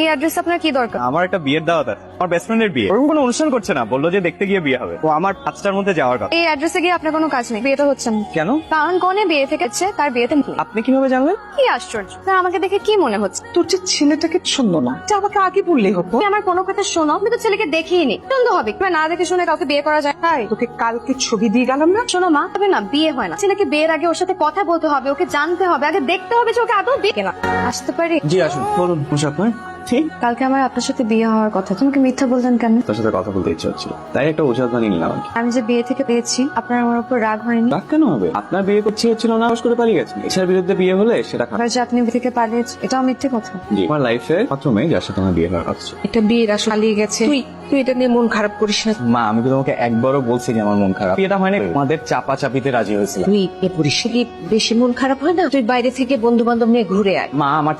এই অ্যাড্রেস আপনার কি দরকার? আমার একটা বিয়ের দাওয়াত আছে, আমার বেস্ট ফ্রেন্ডের বিয়ে। ওরকম কোনো অনুষ্ঠান করছে না, বললো যে দেখতে গিয়ে বিয়ে হবে। ও আমার 5টার মধ্যে যাওয়ার কথা। এই অ্যাড্রেসে গিয়ে আপনার কোনো কাজ নেই, বিয়েটা হচ্ছে না। কেন? কারণ কনে বিয়ে থেকে হচ্ছে, তার বিয়েতে নেই। আপনি কিভাবে জানলেন? কি আশ্চর্য, স্যার আমাকে দেখে কি মনে হচ্ছে? তোর যে ছেলেটাকে সুন্দর না, এটা আমাকে আগে বললেই হতো। তুমি আমার কোনো কথা শোনো, আমি তো ছেলেকে দেখিই নি। সুন্দর হবে কিংবা না দেখে শুনে কাউকে বিয়ে করা যায়? তাই তোকে কালকে ছবি দিয়ে গেলাম না। শোনো মা, তবে না বিয়ে হয় না। ছেলেকে বিয়ের আগে ওর সাথে কথা বলতে হবে, ওকে জানতে হবে, আগে দেখতে হবে যে ওকে আদৌ বিয়ে কেনা। আসতে পারি? জি আসুন, বলুন খুশি আপনার। ঠিক কালকে আমার আপনার সাথে বিয়ে হওয়ার কথা, তোমাকে মিথ্যা বললেন কেন? তার সাথে কথা বলতে ইচ্ছে হচ্ছিল, তাই একটা ওষুধ বানিয়ে নিলাম। আমি যে বিয়ে থেকে পেয়েছি, আপনার আমার উপর রাগ হয়নি? রাগ কেন হবে? আপনার বিয়ে করতে হচ্ছিল না, আওয়াজ করে পালিয়ে গেছেন। ইচ্ছার বিরুদ্ধে বিয়ে হলে সেটা খারাপ। আবার যে আপনি বিয়ে থেকে পালিয়েছেন, এটাও মিথ্যে কথা। জি, আমার লাইফে প্রথম মেয়ে যার সাথে আমার বিয়ে হওয়ার কথা ছিল। এটা বিয়ের আসলে পালিয়ে গেছে। তুই তুই এটা নিয়ে মন খারাপ করিস না। মা, আমি তো তোমাকে একবারও বলছি যে আমার মন খারাপ। বিয়েটা হয়নি, আমাদের চাপা চাপিতে রাজি হয়েছিল। তুই এ পরিস্থিতি বেশি মন খারাপ হয় না? তুই বাইরে থেকে বন্ধু বান্ধব নিয়ে ঘুরে আয়। মা, আমার